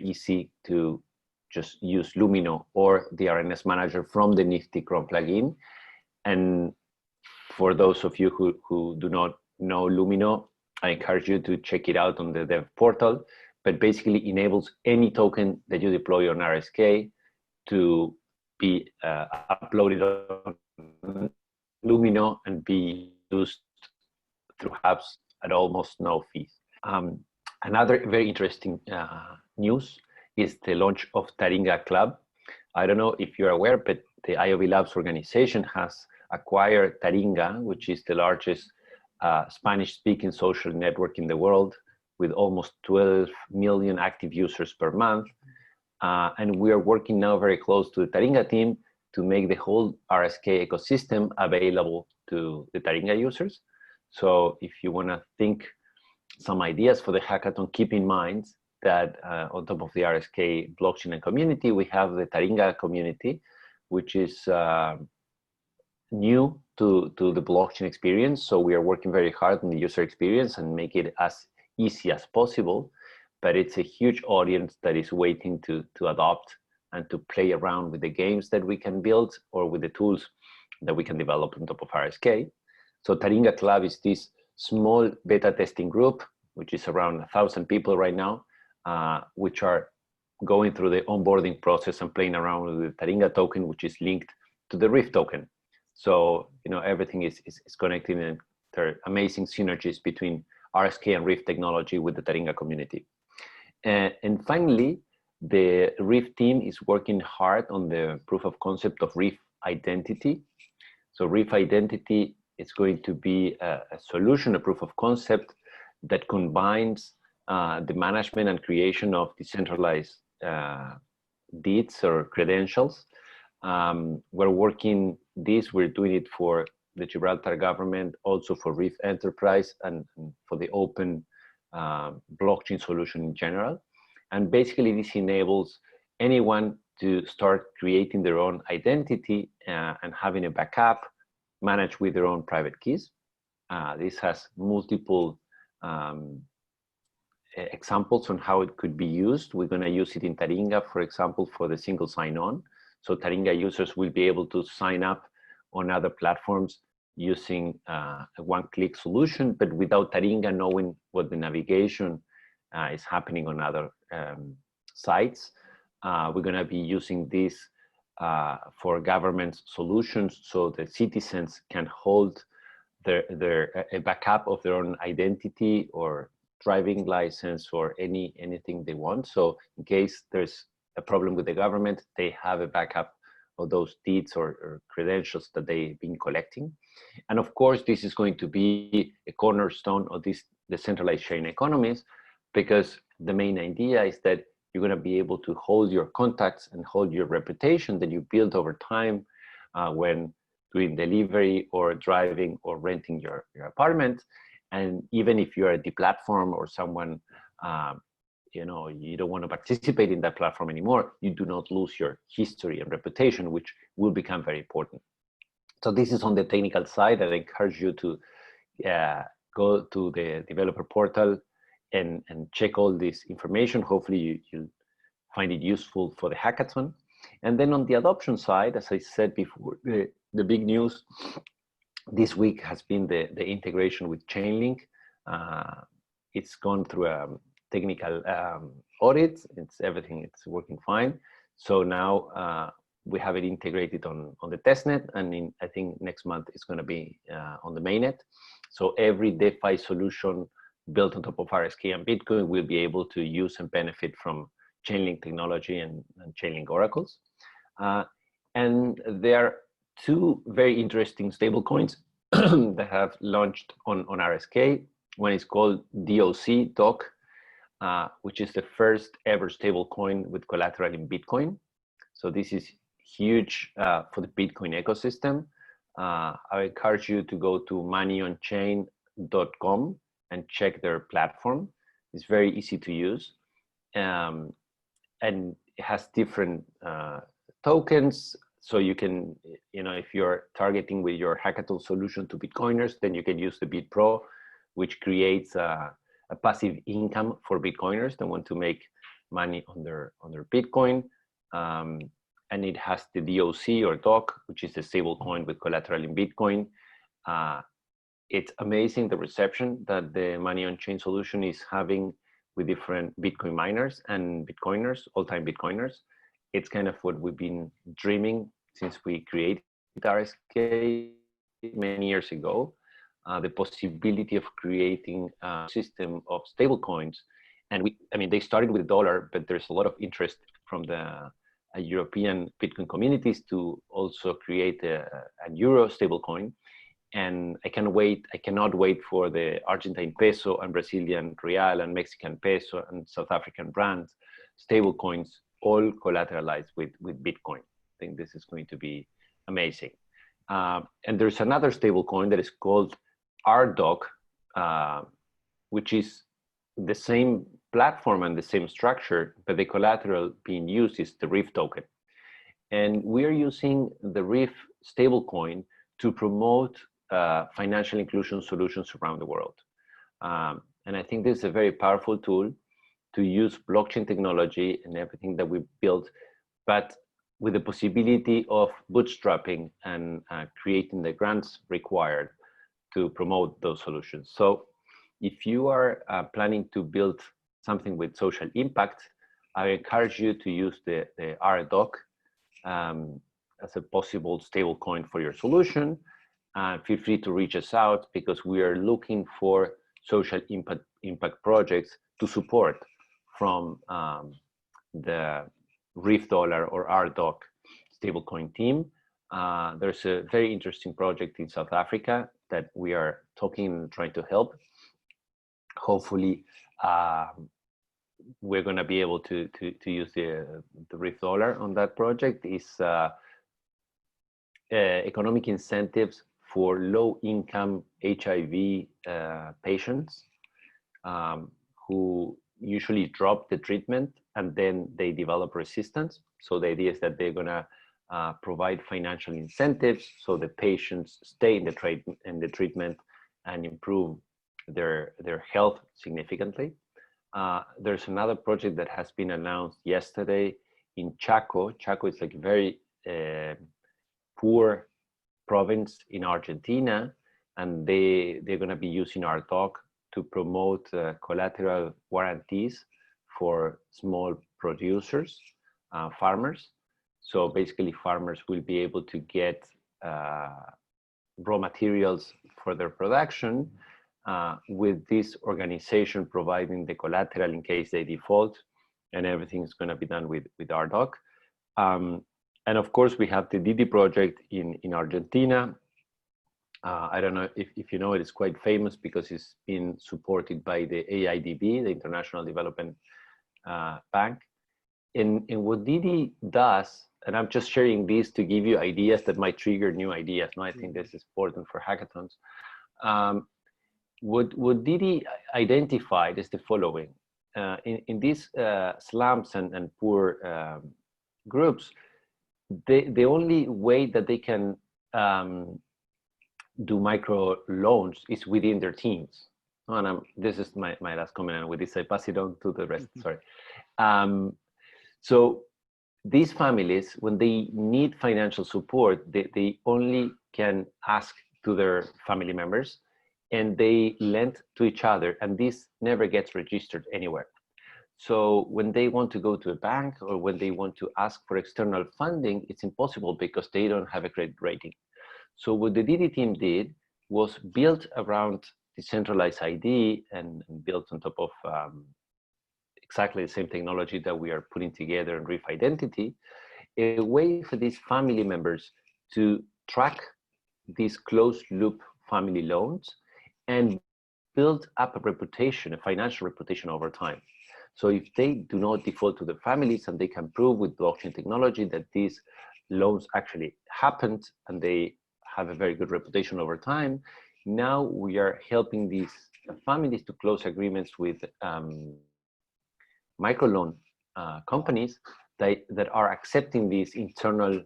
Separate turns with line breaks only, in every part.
easy to just use Lumino or the RNS manager from the Nifty Chrome plugin. And for those of you who do not know Lumino, I encourage you to check it out on the dev portal, but basically enables any token that you deploy on RSK to be uploaded on Lumino and be used through hubs at almost no fees. Another very interesting news is the launch of Taringa Club. I don't know if you're aware, but the IOV Labs organization has acquired Taringa, which is the largest Spanish-speaking social network in the world, with almost 12 million active users per month. And we are working now very close to the Taringa team to make the whole RSK ecosystem available to the Taringa users. So if you want to think some ideas for the hackathon, keep in mind that on top of the RSK blockchain and community, we have the Taringa community, which is new to the blockchain experience. So we are working very hard on the user experience and make it as easy as possible. But it's a huge audience that is waiting to adopt and to play around with the games that we can build or with the tools that we can develop on top of RSK. So Taringa Club is this small beta testing group, which is around 1,000 people right now, which are going through the onboarding process and playing around with the Taringa token, which is linked to the Rift token. So, you know, everything is connected, and there are amazing synergies between RSK and Rift technology with the Taringa community. And finally, the Rift team is working hard on the proof of concept of Rift identity. So Rift identity is going to be a solution, a proof of concept that combines the management and creation of decentralized deeds or credentials. We're working this, we're doing it for the Gibraltar government, also for Rift Enterprise and for the open blockchain solution in general. And basically this enables anyone to start creating their own identity and having a backup managed with their own private keys. This has multiple examples on how it could be used. We're going to use it in Taringa, for example, for the single sign-on. So Taringa users will be able to sign up on other platforms using a one-click solution, but without Taringa knowing what the navigation is happening on other sites. We're going to be using this for government solutions, so the citizens can hold a backup of their own identity or driving license or anything they want. So in case there's a problem with the government, they have a backup of those deeds or credentials that they've been collecting. And of course, this is going to be a cornerstone of these decentralized sharing economies, because the main idea is that you're going to be able to hold your contacts and hold your reputation that you build over time when doing delivery or driving or renting your apartment. And even if you're at the platform or someone, you know, you don't want to participate in that platform anymore, you do not lose your history and reputation, which will become very important. So this is on the technical side. I encourage you to go to the developer portal and check all this information. Hopefully you'll find it useful for the hackathon. And then on the adoption side, as I said before, the big news this week has been the integration with Chainlink. It's gone through a technical audit. Everything it's working fine. So now we have it integrated on the testnet, and I think next month it's going to be on the mainnet. So every DeFi solution built on top of RSK and Bitcoin will be able to use and benefit from Chainlink technology and Chainlink oracles. And there are two very interesting stablecoins that have launched on RSK. One is called DOC, which is the first ever stablecoin with collateral in Bitcoin. So this is huge for the Bitcoin ecosystem. I encourage you to go to moneyonchain.com and check their platform. It's very easy to use. And it has different tokens. So you can, you know, if you're targeting with your hackathon solution to Bitcoiners, then you can use the BitPro, which creates a passive income for Bitcoiners that want to make money on their Bitcoin. And it has the DOC or DOC, which is the stable coin with collateral in Bitcoin. It's amazing the reception that the money on chain solution is having with different Bitcoin miners and Bitcoiners, all-time Bitcoiners. It's kind of what we've been dreaming since we created RSK many years ago. The possibility of creating a system of stable coins. And they started with $1, but there's a lot of interest from the European Bitcoin communities to also create a Euro stablecoin. And I cannot wait for the Argentine peso and Brazilian real and Mexican peso and South African rand stablecoins, all collateralized with Bitcoin. I think this is going to be amazing. And there's another stablecoin that is called RDoc, which is the same platform and the same structure, but the collateral being used is the RIF token. And we are using the RIF stablecoin to promote financial inclusion solutions around the world. And I think this is a very powerful tool to use blockchain technology and everything that we built, but with the possibility of bootstrapping and creating the grants required to promote those solutions. So if you are planning to build something with social impact, I encourage you to use the RDoc as a possible stable coin for your solution. Feel free to reach us out because we are looking for social impact projects to support from the RIF dollar or RDoc stablecoin team. There's a very interesting project in South Africa that we are talking and trying to help. Hopefully, we're going to be able to use the RIF dollar on that project. Is economic incentives for low-income HIV patients who usually drop the treatment and then they develop resistance. So the idea is that they're going to provide financial incentives so the patients stay in the treatment and improve their health significantly. There's another project that has been announced yesterday in Chaco. Chaco is like a very poor province in Argentina, and they're going to be using our talk to promote collateral guarantees for small producers, farmers. So basically farmers will be able to get raw materials for their production with this organization providing the collateral in case they default, and everything is going to be done with RDoc. And of course, we have the Didi project in Argentina. I don't know if you know it, it's quite famous because it's been supported by the AIDB, the International Development Bank. And what Didi does, and I'm just sharing this to give you ideas that might trigger new ideas. No, I think this is important for hackathons. What Didi identified is the following. In these slums and poor groups, the only way that they can do micro loans is within their teams. And this is my last comment, and with this I pass it on to the rest. Sorry. So these families, when they need financial support, they only can ask to their family members, and they lend to each other, and this never gets registered anywhere. So when they want to go to a bank or when they want to ask for external funding, it's impossible because they don't have a credit rating. So what the Didi team did was built around decentralized ID and built on top of exactly the same technology that we are putting together in RIF Identity, a way for these family members to track these closed loop family loans and build up a reputation, a financial reputation over time. So if they do not default to the families and they can prove with blockchain technology that these loans actually happened and they have a very good reputation over time, now we are helping these families to close agreements with microloan companies that are accepting these internal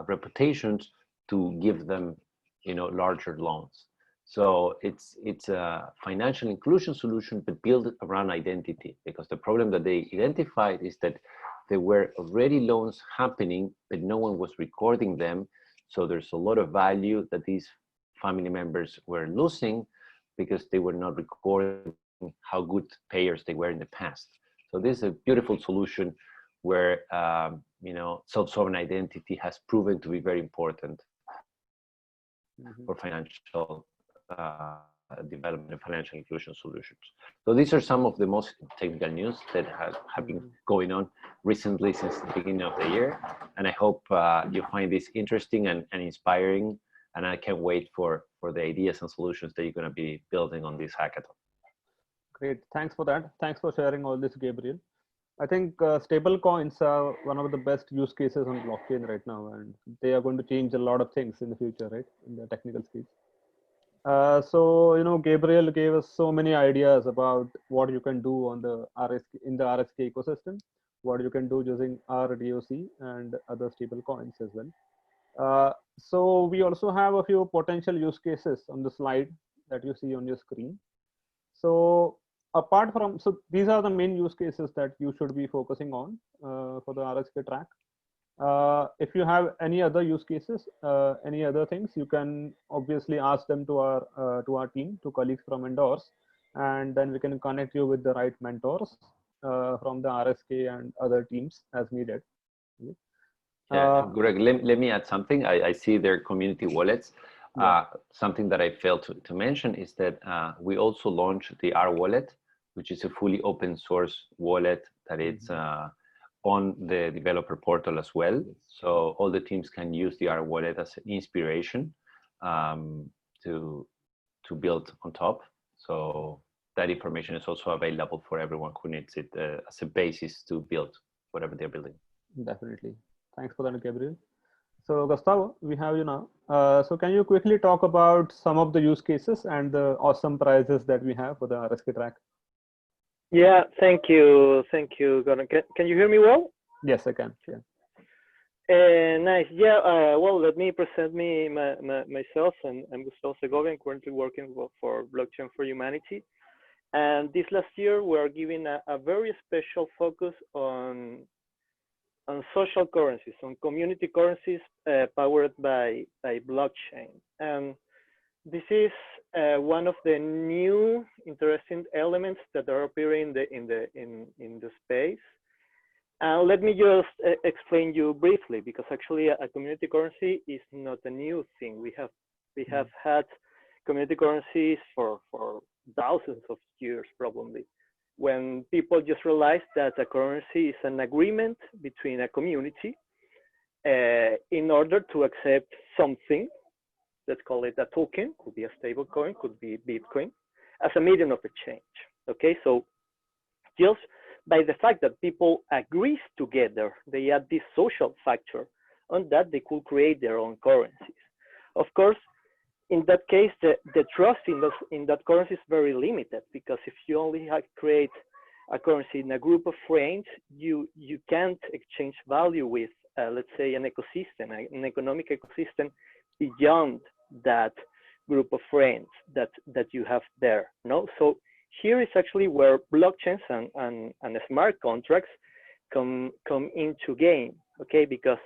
reputations to give them, larger loans. So it's a financial inclusion solution, but built around identity, because the problem that they identified is that there were already loans happening, but no one was recording them. So there's a lot of value that these family members were losing because they were not recording how good payers they were in the past. So this is a beautiful solution where you know, self-sovereign identity has proven to be very important for financial development and financial inclusion solutions. So these are some of the most technical news that have been going on recently since the beginning of the year. And I hope you find this interesting and inspiring. And I can't wait for the ideas and solutions that you're going to be building on this hackathon.
Great. Thanks for that. Thanks for sharing all this, Gabriel. I think stable coins are one of the best use cases on blockchain right now, and they are going to change a lot of things in the future, right, in the technical space. So, you know, Gabriel gave us so many ideas about what you can do on the in the RSK ecosystem, what you can do using RDOC and other stable coins as well. So we also have a few potential use cases on the slide that you see on your screen. So apart from, so these are the main use cases that you should be focusing on for the RSK track. If you have any other use cases, any other things, you can obviously ask them to our team, to colleagues from Endorse, and then we can connect you with the right mentors from the RSK and other teams as needed.
Yeah, Greg, let me add something. I see their community wallets. Yeah. Something that I failed to mention is that we also launched the R wallet, which is a fully open source wallet that it's on the developer portal as well. So all the teams can use the R wallet as an inspiration to build on top. So that information is also available for everyone who needs it as a basis to build whatever they're building.
Definitely. Thanks for that, Gabriel. So Gustavo, we have you now. So can you quickly talk about some of the use cases and the awesome prizes that we have for the RSK track?
Yeah, thank you. Thank you, Gordon. Can you hear me well?
Yes, I can. Yeah.
Nice. Yeah, well, let me present myself. And I'm Gustavo Segovia. I'm currently working for Blockchain for Humanity. And this last year, we are giving a very special focus on social currencies, on community currencies powered by blockchain. And this is one of the new interesting elements that are appearing in the space. Let me just explain you briefly, because actually a community currency is not a new thing. We have had community currencies for thousands of years, probably, when people just realized that a currency is an agreement between a community in order to accept something. Let's call it a token, could be a stable coin, could be Bitcoin, as a medium of exchange. Okay, so just by the fact that people agree together, they add this social factor on that, they could create their own currencies. Of course, in that case, the trust in that currency is very limited, because if you only create a currency in a group of friends, you can't exchange value with, let's say, an ecosystem, an economic ecosystem beyond that group of friends that you have there. No, so here is actually where blockchains and smart contracts come into game. Okay, because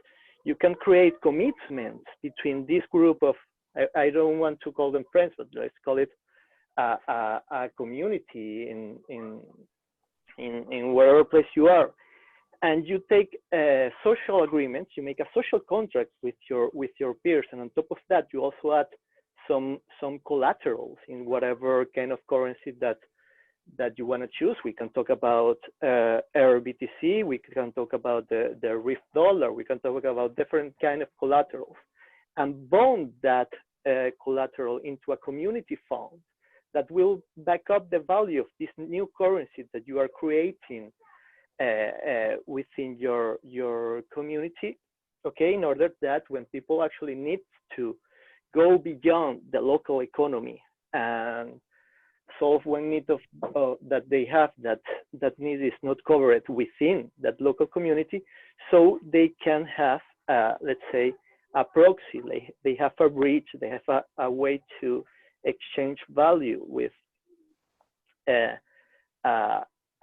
you can create commitments between this group of, I don't want to call them friends, but let's call it a community in wherever place you are, and you take social agreements. You make a social contract with your peers, and on top of that, you also add some collaterals in whatever kind of currency that you want to choose. We can talk about RBTC. We can talk about the Rift dollar. We can talk about different kind of collaterals, and bond that collateral into a community fund that will back up the value of this new currency that you are creating within your community. Okay, in order that when people actually need to go beyond the local economy and solve one need that they have, that need is not covered within that local community, so they can have, let's say, a proxy. They have a bridge, they have a way to exchange value with an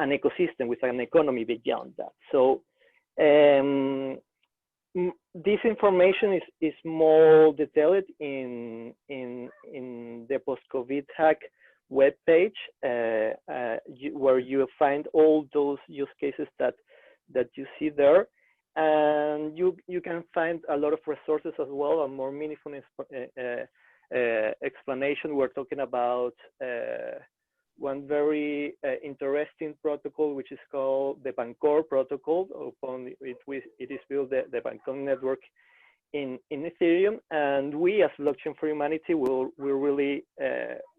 ecosystem, with an economy beyond that. So this information is more detailed in the post-COVID hack webpage, where you find all those use cases that you see there, and you can find a lot of resources as well, a more meaningful explanation. We're talking about one very interesting protocol, which is called the Bancorp Protocol. Upon it is built the Bancorp network in Ethereum, and we as Blockchain for Humanity will really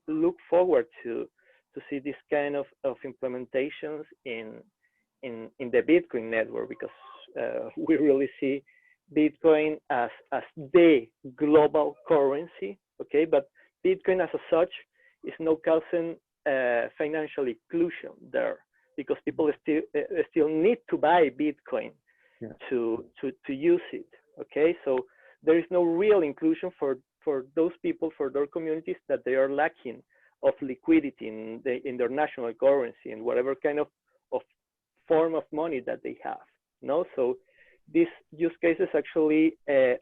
look forward to see this kind of implementations in the Bitcoin network, because we really see Bitcoin as the global currency. Okay, but Bitcoin as such is not causing financial inclusion there, because people still need to buy Bitcoin to use it. Okay, so there is no real inclusion for those people, for their communities, that they are lacking of liquidity in their national currency and whatever kind of form of money that they have. No, so these use cases actually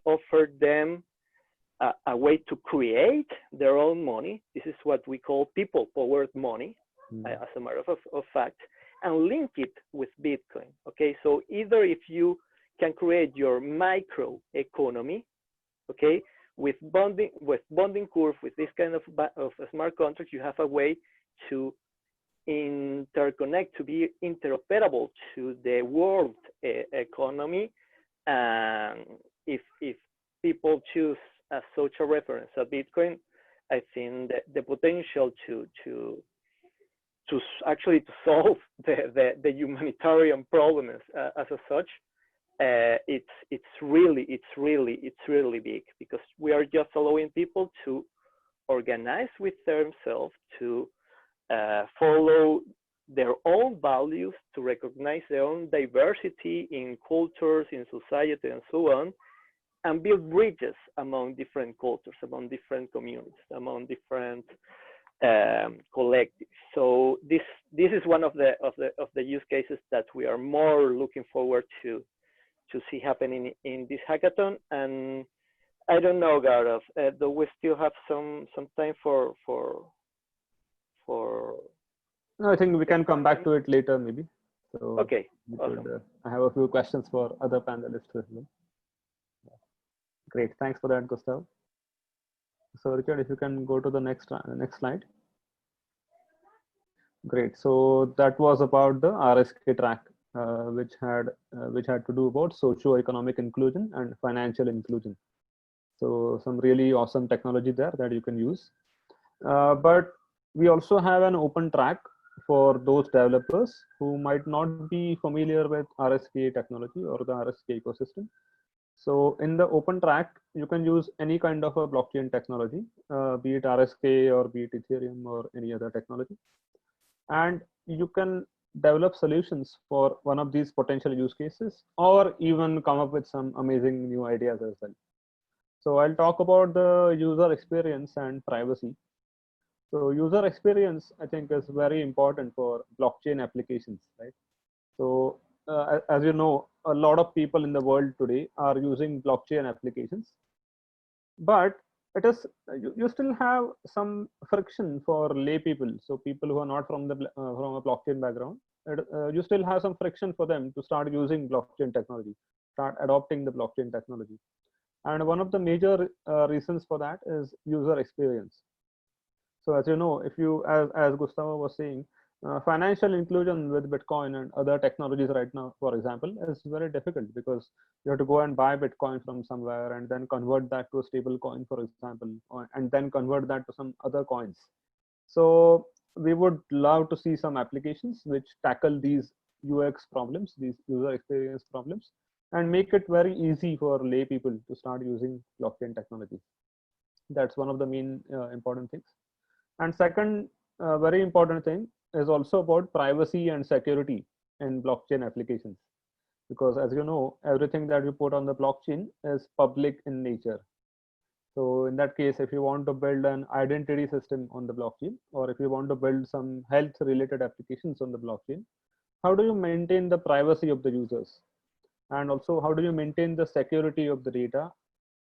offer them a way to create their own money. This is what we call people-powered money, as a matter of fact, and link it with Bitcoin. Okay, so either if you can create your micro economy, okay, with bonding curve, with this kind of smart contracts, you have a way to interconnect, to be interoperable to the world economy. And if people choose as such a reference at Bitcoin, I think that the potential to actually to solve the humanitarian problem as such, it's really big, because we are just allowing people to organize with themselves, to follow their own values, to recognize their own diversity in cultures, in society, and so on, and build bridges among different cultures, among different communities, among different collectives. So this is one of the use cases that we are more looking forward to see happening in this hackathon. And I don't know, Gaurav, do we still have some time for
No, I think we can come back to it later, maybe. So
okay, awesome.
I have a few questions for other panelists as well. Great, thanks for that, Gustav. So Richard, if you can go to the next slide. Great. So that was about the RSK track, which had to do about socio-economic inclusion and financial inclusion. So some really awesome technology there that you can use. But we also have an open track for those developers who might not be familiar with RSK technology or the RSK ecosystem. So in the open track, you can use any kind of a blockchain technology, be it RSK or be it Ethereum or any other technology. And you can develop solutions for one of these potential use cases, or even come up with some amazing new ideas as well. So I'll talk about the user experience and privacy. So user experience, I think, is very important for blockchain applications, right? So as you know, a lot of people in the world today are using blockchain applications, but it is you still have some friction for lay people. So people who are not from a blockchain background, you still have some friction for them to start using blockchain technology, start adopting the blockchain technology. And one of the major reasons for that is user experience. So as you know, if you, as Gustavo was saying, financial inclusion with Bitcoin and other technologies right now, for example, is very difficult, because you have to go and buy Bitcoin from somewhere and then convert that to a stable coin, for example, and then convert that to some other coins. So we would love to see some applications which tackle these UX problems, these user experience problems, and make it very easy for lay people to start using blockchain technology. That's one of the main important things. And second, very important thing is also about privacy and security in blockchain applications, because as you know, everything that you put on the blockchain is public in nature. So in that case, if you want to build an identity system on the blockchain, or if you want to build some health related applications on the blockchain, how do you maintain the privacy of the users? And also, how do you maintain the security of the data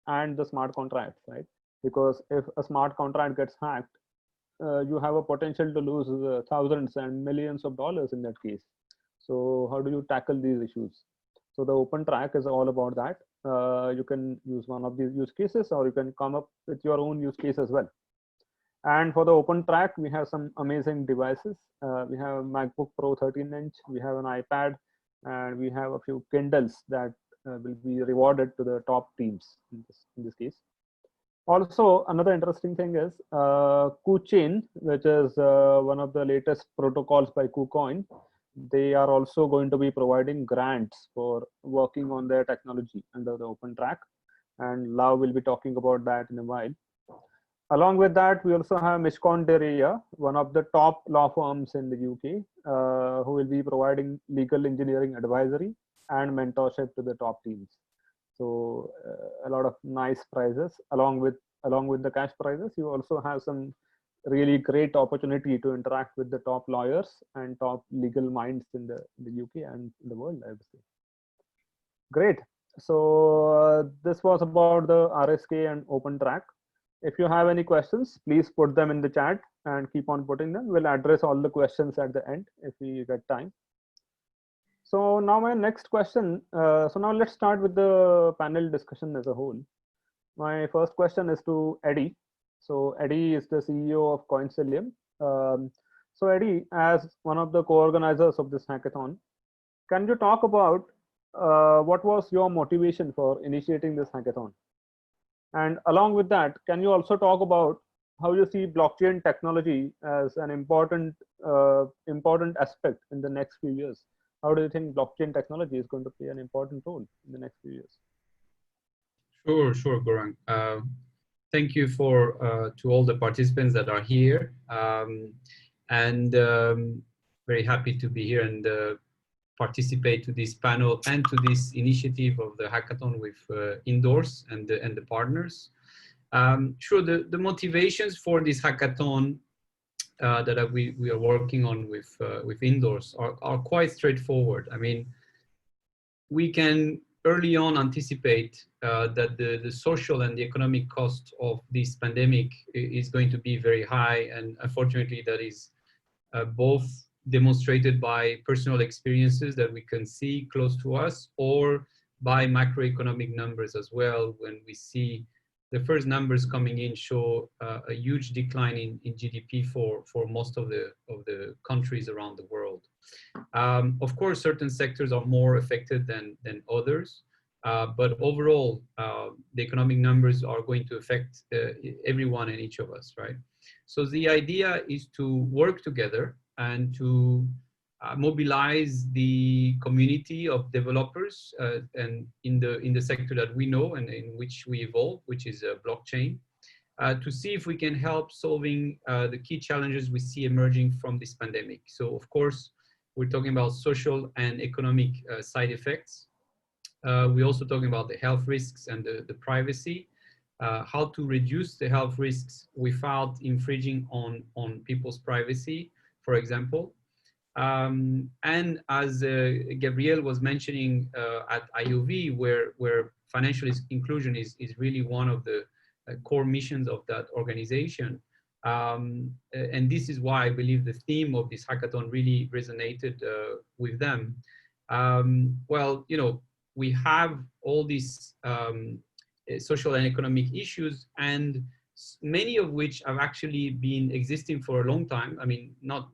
and the smart contracts, right? Because if a smart contract gets hacked, you have a potential to lose thousands and millions of dollars in that case. So how do you tackle these issues? So the open track is all about that. You can use one of these use cases, or you can come up with your own use case as well. And for the open track, we have some amazing devices. We have MacBook Pro 13-inch, we have an iPad, and we have a few Kindles that will be rewarded to the top teams in this case. Also, another interesting thing is KuChain, which is one of the latest protocols by KuCoin. They are also going to be providing grants for working on their technology under the open track. And Lau will be talking about that in a while. Along with that, we also have Mishcon de Reya, one of the top law firms in the UK, who will be providing legal engineering advisory and mentorship to the top teams. So a lot of nice prizes along with the cash prizes. You also have some really great opportunity to interact with the top lawyers and top legal minds in the UK and in the world, I would say. Great. So this was about the RSK and open track. If you have any questions, please put them in the chat and keep on putting them. We'll address all the questions at the end if we get time. So now my next question, so now let's start with the panel discussion as a whole. My first question is to Eddie. So Eddie is the CEO of Coincilium. So Eddie, as one of the co-organizers of this hackathon, can you talk about what was your motivation for initiating this hackathon? And along with that, can you also talk about how you see blockchain technology as an important aspect in the next few years? How do you think blockchain technology is going to play an important role in the next few years?
Sure, Gaurang. Thank you to all the participants that are here, and very happy to be here and participate to this panel and to this initiative of the hackathon with Indoors and the partners. Sure, the motivations for this hackathon that we are working on with Indoors are quite straightforward. I mean, we can early on anticipate that the social and the economic cost of this pandemic is going to be very high, and unfortunately that is both demonstrated by personal experiences that we can see close to us, or by macroeconomic numbers as well. When we see the first numbers coming in show a huge decline in GDP for most of the countries around the world. Of course, certain sectors are more affected than others, but overall, the economic numbers are going to affect everyone and each of us, right? So the idea is to work together and to mobilize the community of developers and in the sector that we know and in which we evolve, which is blockchain, to see if we can help solving the key challenges we see emerging from this pandemic. So of course, we're talking about social and economic side effects. We're also talking about the health risks and the privacy, how to reduce the health risks without infringing on people's privacy, for example. And as Gabriel was mentioning at IOV, where financial inclusion is really one of the core missions of that organization. And this is why I believe the theme of this hackathon really resonated with them. Well, you know, we have all these social and economic issues, and many of which have actually been existing for a long time. I mean, not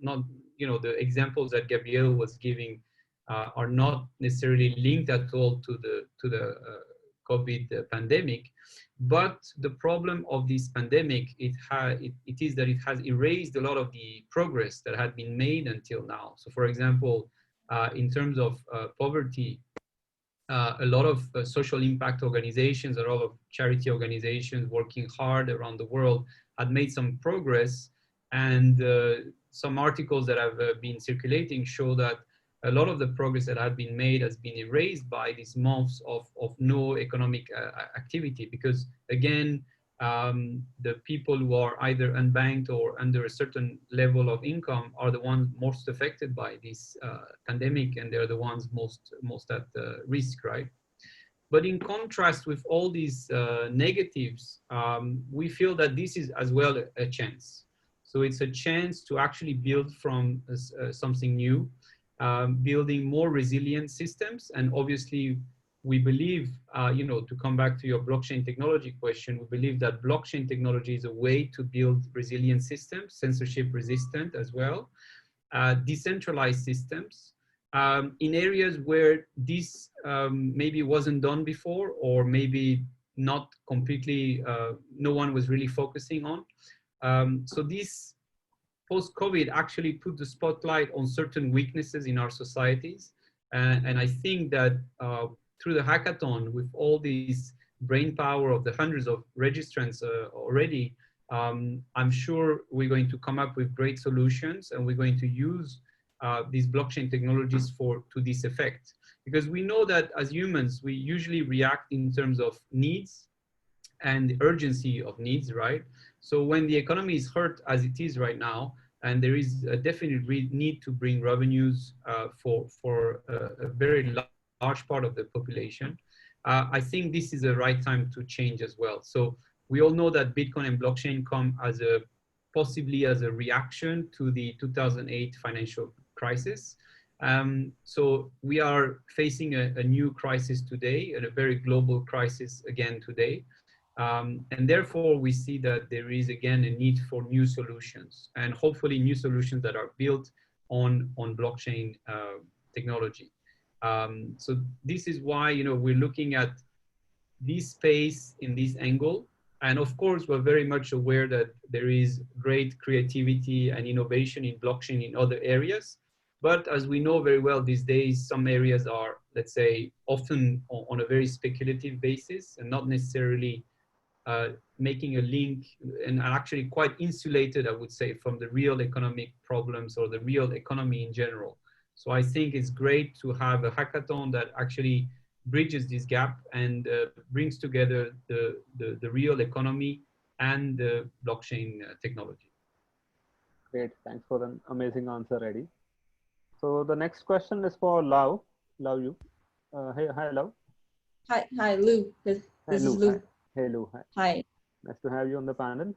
you know, the examples that Gabriel was giving are not necessarily linked at all to the COVID pandemic, but the problem of this pandemic it is that it has erased a lot of the progress that had been made until now. So, for example, in terms of poverty, a lot of social impact organizations, a lot of charity organizations working hard around the world had made some progress, and some articles that have been circulating show that a lot of the progress that had been made has been erased by these months of no economic activity, because again, the people who are either unbanked or under a certain level of income are the ones most affected by this pandemic, and they're the ones most at risk, right? But in contrast with all these negatives, we feel that this is as well a chance. So it's a chance to actually build from something new, building more resilient systems. And obviously, we believe, to come back to your blockchain technology question, we believe that blockchain technology is a way to build resilient systems, censorship resistant as well, decentralized systems, in areas where this maybe wasn't done before, or maybe not completely, no one was really focusing on. So this post-COVID actually put the spotlight on certain weaknesses in our societies. And I think that through the hackathon, with all these brain power of the hundreds of registrants already, I'm sure we're going to come up with great solutions, and we're going to use these blockchain technologies to this effect. Because we know that as humans, we usually react in terms of needs and the urgency of needs, right? So when the economy is hurt as it is right now, and there is a definite need to bring revenues for a very large part of the population, I think this is the right time to change as well. So we all know that Bitcoin and blockchain come as possibly as a reaction to the 2008 financial crisis. So we are facing a new crisis today, and a very global crisis again today. And therefore, we see that there is again a need for new solutions, and hopefully new solutions that are built on blockchain technology. So this is why we're looking at this space in this angle. And of course, we're very much aware that there is great creativity and innovation in blockchain in other areas. But as we know very well these days, some areas are, let's say, often on a very speculative basis and not necessarily making a link, and actually quite insulated, I would say, from the real economic problems or the real economy in general. So I think it's great to have a hackathon that actually bridges this gap and brings together the real economy and the blockchain technology.
Great, thanks for an amazing answer, Eddie. So the next question is for Lau. Lau, you. Hey, hi, Lau.
Hi, Lou. This is Lou.
Hi. Hey, Lou.
Hi.
Nice to have you on the panel.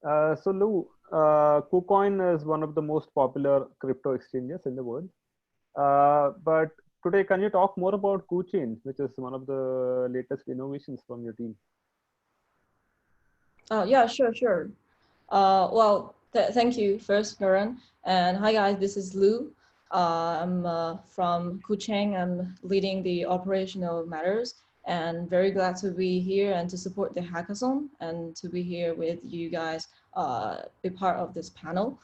So Lou, KuCoin is one of the most popular crypto exchanges in the world. But today, can you talk more about KuChain, which is one of the latest innovations from your team?
Oh, yeah, sure. Well, thank you first, Karan. And hi, guys, this is Lou. I'm from KuChain. I'm leading the operational matters, and very glad to be here and to support the hackathon and to be here with you guys, be part of this panel.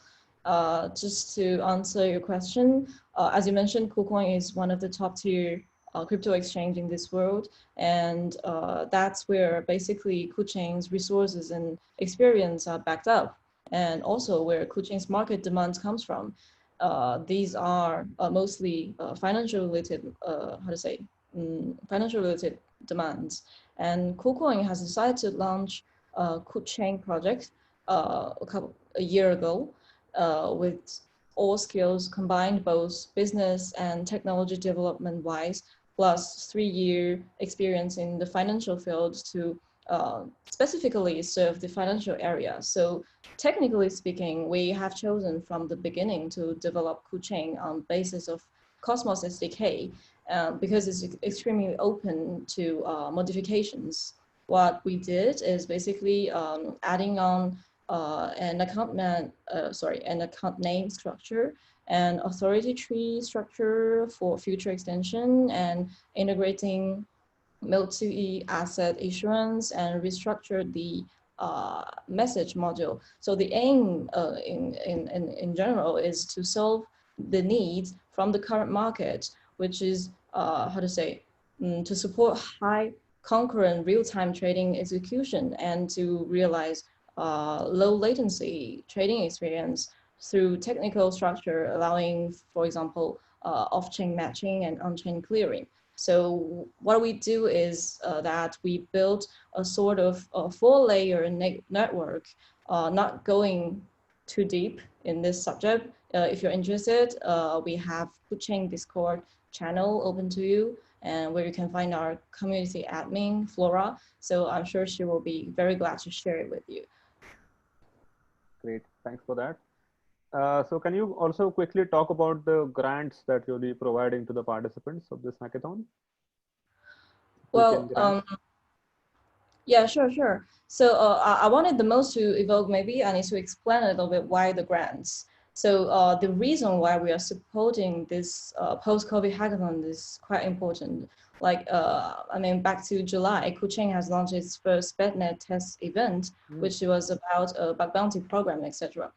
Just to answer your question, as you mentioned, KuCoin is one of the top tier crypto exchange in this world. And that's where basically KuChain's resources and experience are backed up. And also where KuChain's market demands comes from. These are mostly financial related, financial related demands. And KuCoin has decided to launch a KuChain project a year ago with all skills combined, both business and technology development wise, plus 3-year experience in the financial field to specifically serve the financial area. So technically speaking, we have chosen from the beginning to develop KuChain on basis of Cosmos SDK because it's extremely open to modifications. What we did is basically adding on an account name structure and authority tree structure for future extension, and integrating multi-asset issuance and restructure the message module. So the aim in general is to solve the needs from the current market, which is to support high concurrent real-time trading execution and to realize low latency trading experience through technical structure, allowing, for example, off-chain matching and on-chain clearing. So what we do is that we build a sort of 4-layer network, not going too deep in this subject. If you're interested, we have KuChain Discord channel open to you, and where you can find our community admin, Flora. So I'm sure she will be very glad to share it with you.
Great, thanks for that. So can you also quickly talk about the grants that you'll be providing to the participants of this hackathon?
Well, yeah, sure. So I wanted the most to evoke, maybe I need to explain a little bit why the grants. So the reason why we are supporting this post-COVID hackathon is quite important. Like, I mean, back to July, KuChain has launched its first BetNet test event, which was about a bug bounty program, etc.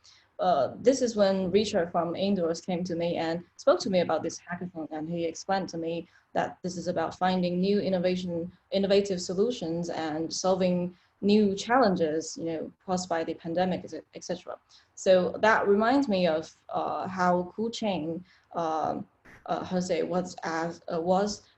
This is when Richard from Indoors came to me and spoke to me about this hackathon, and he explained to me that this is about finding new innovative solutions and solving new challenges, caused by the pandemic, etc. So that reminds me of how KuChain, was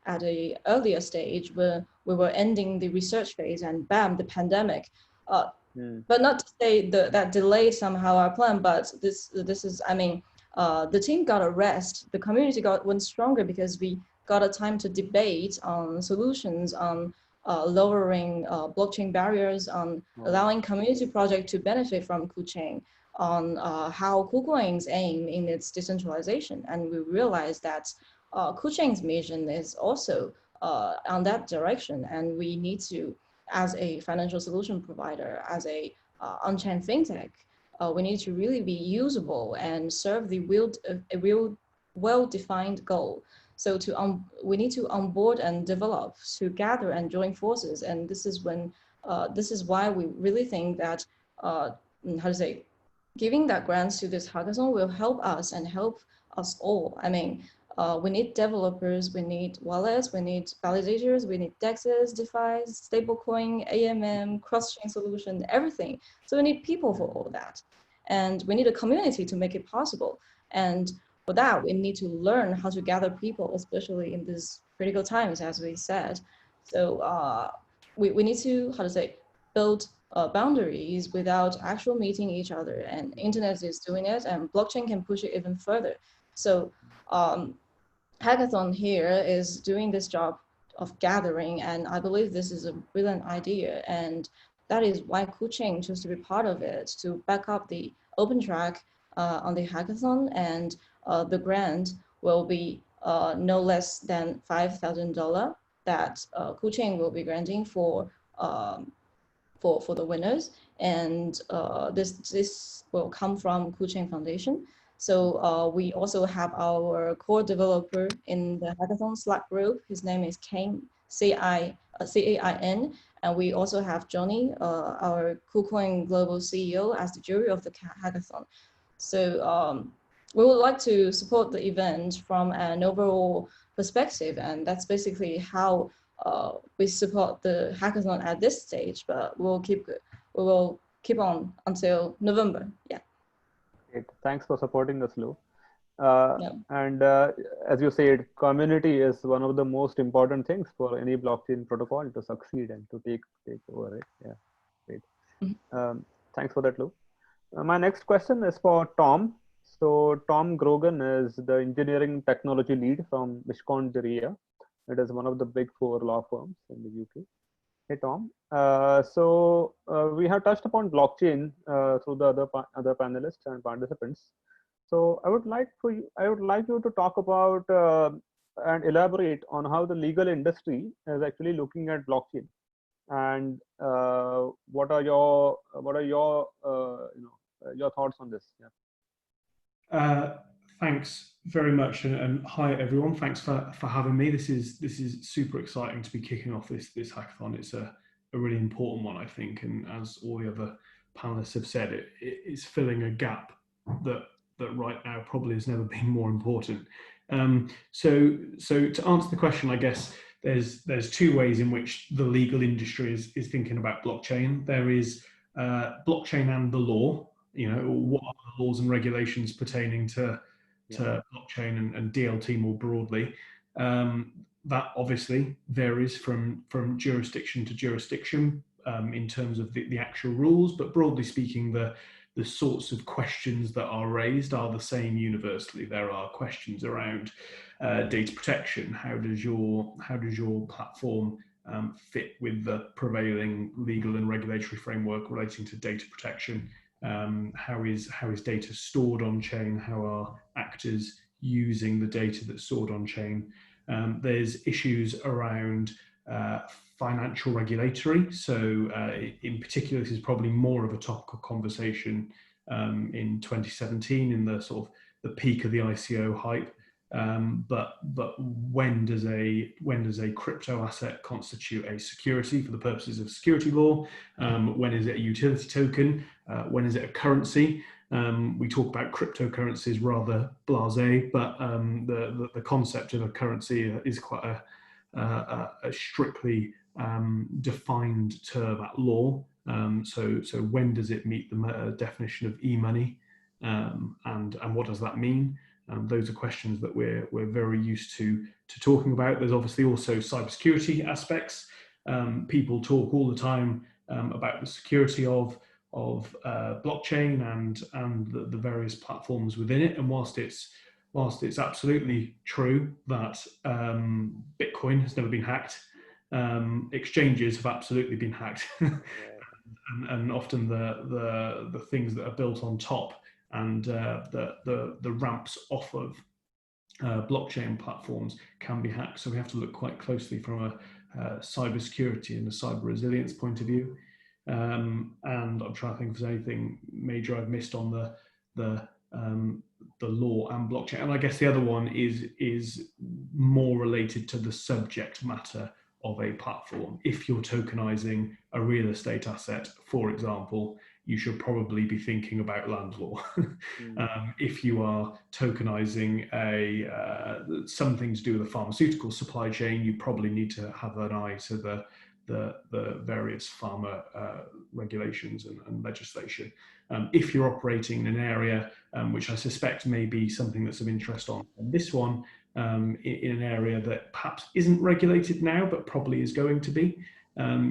at a earlier stage where we were ending the research phase, and bam, the pandemic. But not to say that delayed somehow our plan, but this is, I mean, the team got a rest, the community went stronger because we got a time to debate on solutions, on lowering blockchain barriers, on allowing community projects to benefit from KuChain, on how KuCoin's aim in its decentralization. And we realized that KuChain's mission is also on that direction, and we need to, as a financial solution provider, as a on-chain fintech, we need to really be usable and serve the real well-defined goal. So we need to onboard and develop, to gather and join forces. And this is when, this is why we really think that, giving that grants to this hackathon will help us and help us all. I mean, we need developers, we need wallets, we need validators, we need DEXs, DeFi, stablecoin, AMM, cross-chain solution, everything. So we need people for all that. And we need a community to make it possible. And for that, we need to learn how to gather people, especially in these critical times, as we said. So we need to, build boundaries without actual meeting each other. And internet is doing it, and blockchain can push it even further. So Hackathon here is doing this job of gathering, and I believe this is a brilliant idea, and that is why KuChain chose to be part of it, to back up the open track on the hackathon. And the grant will be no less than $5,000 that KuChain will be granting for the winners, and this will come from KuChain Foundation. So we also have our core developer in the hackathon Slack group. His name is Cain, C-A-I-N. And we also have Johnny, our KuCoin Global CEO, as the jury of the hackathon. So we would like to support the event from an overall perspective, and that's basically how we support the hackathon at this stage. But we will keep on until November. Yeah.
Great. Thanks for supporting us, Lou. And as you said, community is one of the most important things for any blockchain protocol to succeed and to take over it. Yeah, great. Thanks for that, Lou. My next question is for Tom. So Tom Grogan is the engineering technology lead from Mishcon de Rea. It is one of the big 4 law firms in the UK. Hey, Tom. So we have touched upon blockchain through the other panelists and participants. So I would like you to talk about and elaborate on how the legal industry is actually looking at blockchain, and what are your thoughts on this?
Yeah. Thanks very much, and hi everyone. Thanks for having me. This is super exciting to be kicking off this hackathon. It's a really important one, I think, and as all the other panelists have said, it's filling a gap that right now probably has never been more important. So to answer the question, I guess there's 2 ways in which the legal industry is thinking about blockchain. There is blockchain and the law. What are the laws and regulations pertaining to blockchain and DLT more broadly. That obviously varies from jurisdiction to jurisdiction in terms of the actual rules, but broadly speaking, the sorts of questions that are raised are the same universally. There are questions around data protection. How does your platform fit with the prevailing legal and regulatory framework relating to data protection? How is data stored on chain? How are actors using the data that's stored on chain? There's issues around financial regulatory. So in particular, this is probably more of a topical conversation in 2017 in the sort of the peak of the ICO hype. But when does a crypto asset constitute a security for the purposes of security law? When is it a utility token? When is it a currency? We talk about cryptocurrencies rather blasé, but the concept of a currency is quite a strictly defined term at law. So when does it meet the definition of e-money, and what does that mean? Those are questions that we're very used to talking about. There's obviously also cybersecurity aspects. People talk all the time about the security of blockchain and the various platforms within it. And whilst it's absolutely true that Bitcoin has never been hacked, exchanges have absolutely been hacked, and often the things that are built on top and the ramps off of blockchain platforms can be hacked. So we have to look quite closely from a cybersecurity and a cyber resilience point of view. And I'm trying to think if there's anything major I've missed on the law and blockchain. And I guess the other one is more related to the subject matter of a platform. If you're tokenizing a real estate asset, for example, you should probably be thinking about land law. If you are tokenizing something to do with a pharmaceutical supply chain, you probably need to have an eye to the various pharma regulations and legislation. If you're operating in an area which I suspect may be something that's of interest on this one, in an area that perhaps isn't regulated now but probably is going to be,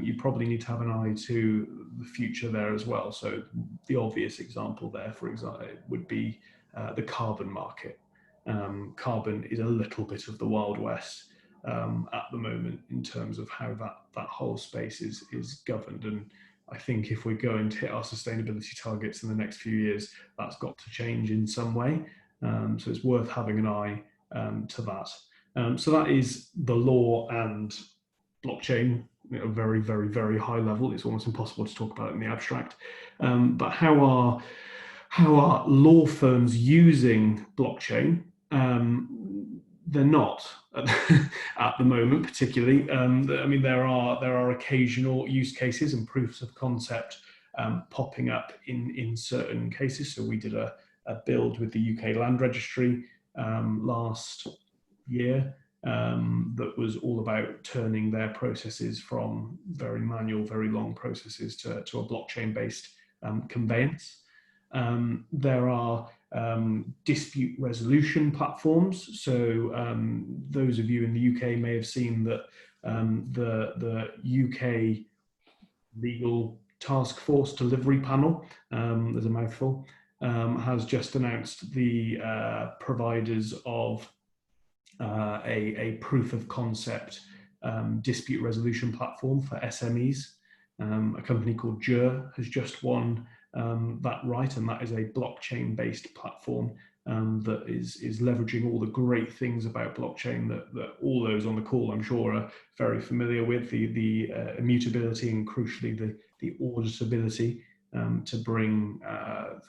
you probably need to have an eye to the future there as well. So the obvious example there, for example, would be the carbon market. Carbon is a little bit of the Wild West at the moment in terms of how that whole space is governed. And I think if we're going to hit our sustainability targets in the next few years, that's got to change in some way. So it's worth having an eye to that. So that is the law and blockchain, very, very, very high level. It's almost impossible to talk about it in the abstract. But how are law firms using blockchain? They're not at the moment, particularly. I mean, there are occasional use cases and proofs of concept popping up in certain cases. So we did a build with the UK Land Registry last year that was all about turning their processes from very manual, very long processes to a blockchain-based conveyance. There are dispute resolution platforms. So those of you in the UK may have seen that the UK Legal Task Force Delivery Panel, there's a mouthful, has just announced the providers of a proof of concept dispute resolution platform for SMEs. A company called Jur has just won that right, and that is a blockchain-based platform that is leveraging all the great things about blockchain that all those on the call, I'm sure, are very familiar with, the immutability and crucially the auditability to bring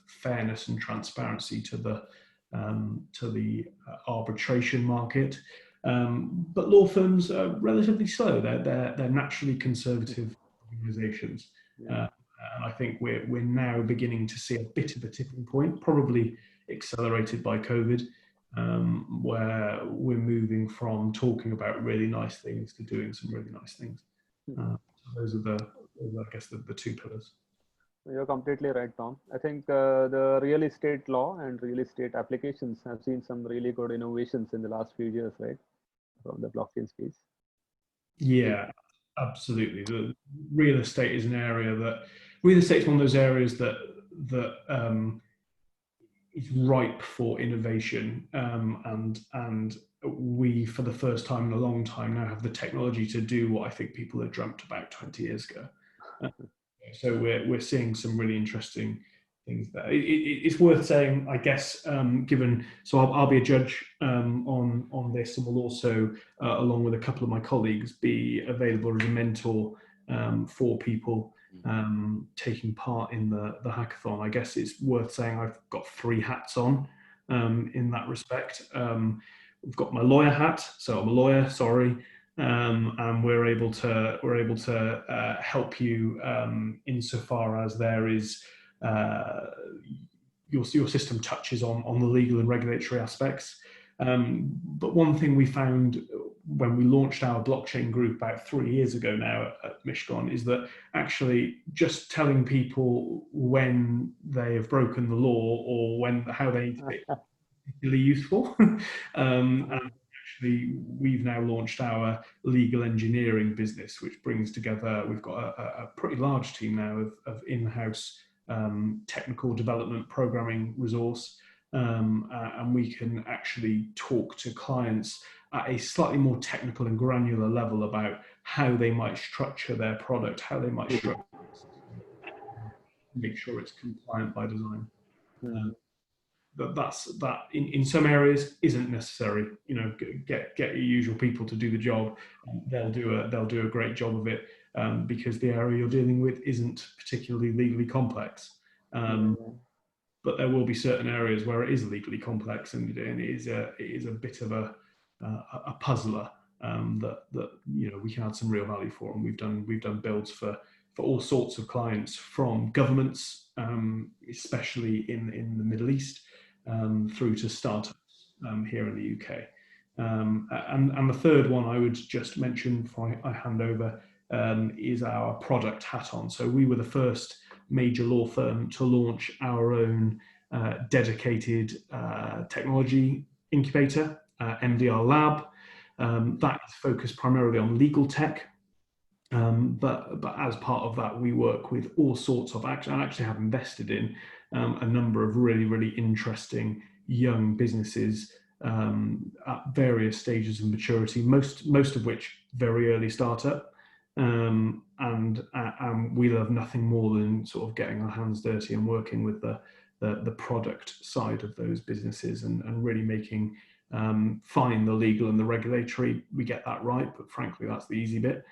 fairness and transparency to the arbitration market. But law firms are relatively slow. They're naturally conservative organizations. And I think we're now beginning to see a bit of a tipping point, probably accelerated by COVID, where we're moving from talking about really nice things to doing some really nice things. Those are I guess the two pillars.
You're completely right, Tom. I think the real estate law and real estate applications have seen some really good innovations in the last few years, right? from the blockchain space?
Yeah, absolutely. The real estate is an area that real estate is one of those areas that is ripe for innovation, and we, for the first time in a long time now, have the technology to do what I think people had dreamt about 20 years ago. So we're seeing some really interesting things there. It's worth saying, I guess, given, so I'll be a judge on this, and will also, along with a couple of my colleagues, be available as a mentor for people taking part in the hackathon. I guess it's worth saying I've got 3 hats on in that respect. We've got my lawyer hat, so I'm a lawyer, sorry. And we're able to help you insofar as there is your system touches on the legal and regulatory aspects. But one thing we found when we launched our blockchain group about 3 years ago now at Mishcon is that actually just telling people when they have broken the law or how they need to be particularly useful. And actually, we've now launched our legal engineering business, which brings together, we've got a pretty large team now of in-house technical development programming resource, and we can actually talk to clients at a slightly more technical and granular level about how they might structure their product, how they might structure it, make sure it's compliant by design. That in some areas isn't necessary. You know, get your usual people to do the job. They'll do a great job of it because the area you're dealing with isn't particularly legally complex. But there will be certain areas where it is legally complex, and it is a bit of a puzzler that you know we can add some real value for. And we've done builds for all sorts of clients, from governments, especially in the Middle East, through to startups here in the UK. And the third one I would just mention before I hand over is our product Hackathon. So we were the first major law firm to launch our own dedicated technology incubator, MDR Lab. That is focused primarily on legal tech. But as part of that, we work with all sorts of, and actually have invested in a number of really interesting young businesses at various stages of maturity, most of which very early startup. And we love nothing more than sort of getting our hands dirty and working with the product side of those businesses and really making fine the legal and the regulatory. We get that right, but frankly, that's the easy bit.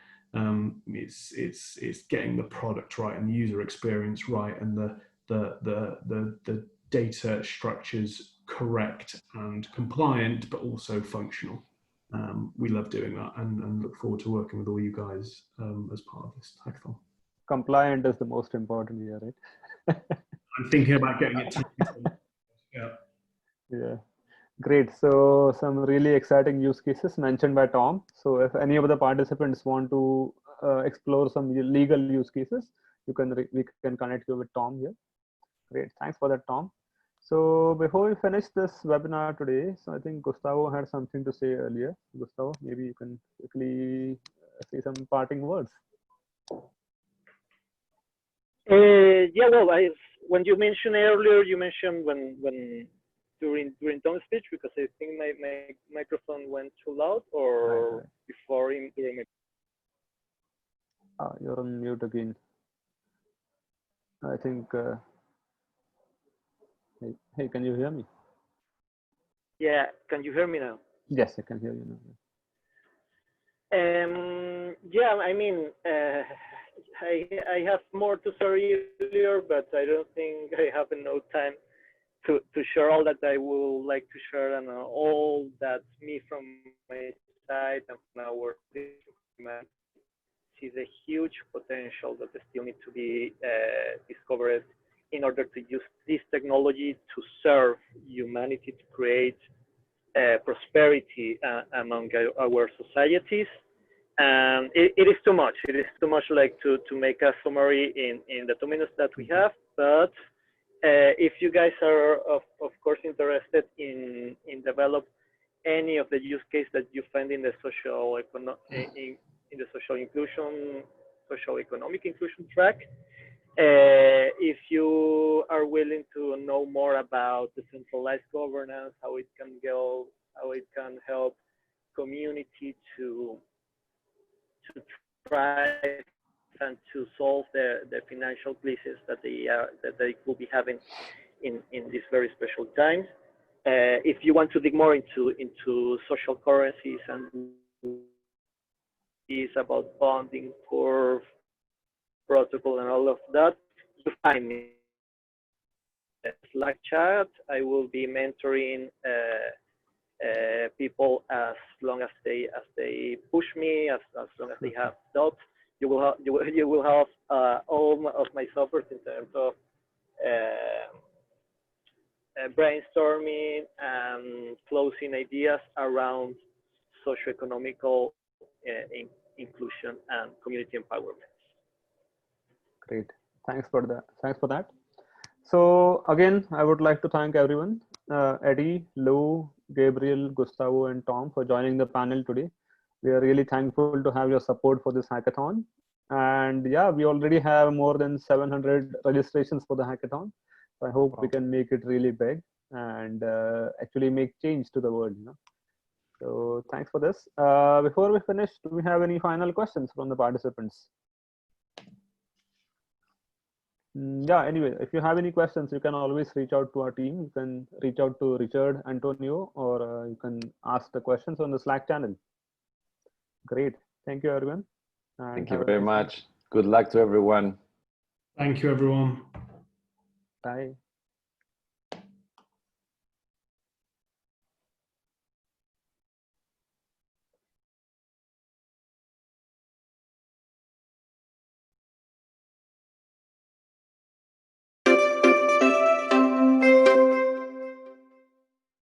It's getting the product right and the user experience right and the data structures correct and compliant, but also functional. We love doing that and look forward to working with all you guys as part of this hackathon.
Compliant is the most important here, right?
I'm thinking about getting it technical.
Yeah. Great. So some really exciting use cases mentioned by Tom. So if any of the participants want to explore some legal use cases, we can connect you with Tom here. Great. Thanks for that, Tom. So before we finish this webinar today, so I think Gustavo had something to say earlier. Gustavo, maybe you can quickly say some parting words.
Yeah, well, when you mentioned earlier, you mentioned when during Tom's speech, because I think my microphone went too loud, or right. Before him during
you're on mute again. I think. Hey, can you hear me?
Yeah, can you hear me now?
Yes, I can hear you now.
Yeah, I mean, I have more to say earlier, but I don't think I have enough time to share all that I would like to share, and all that's me from my side and from our team. See the huge potential that still needs to be discovered in order to use this technology to serve humanity, to create prosperity among our societies. And it is too much. It is too much, like to make a summary in the 2 minutes that we have. But if you guys are of course interested in develop any of the use case that you find in the in the social inclusion, social economic inclusion track. If you are willing to know more about decentralized governance, how it can go, how it can help community to thrive and to solve the financial crisis that they could be having in these very special times. If you want to dig more into social currencies and is about bonding curve, protocol, and all of that, you find me Slack chat. I will be mentoring people as long as they push me, as long as they have doubts. You will have all of my support in terms of brainstorming and closing ideas around socioeconomical inclusion and community empowerment.
Great. Thanks for that. So again, I would like to thank everyone, Eddie, Lou, Gabriel, Gustavo, and Tom for joining the panel today. We are really thankful to have your support for this hackathon. And yeah, we already have more than 700 registrations for the hackathon. So I hope we can make it really big and actually make change to the world. So thanks for this. Before we finish, do we have any final questions from the participants? Yeah, anyway, if you have any questions, you can always reach out to our team. You can reach out to Richard, Antonio, or you can ask the questions on the Slack channel. Great. Thank you, everyone.
Thank you very much. Good luck to everyone.
Thank you, everyone.
Bye.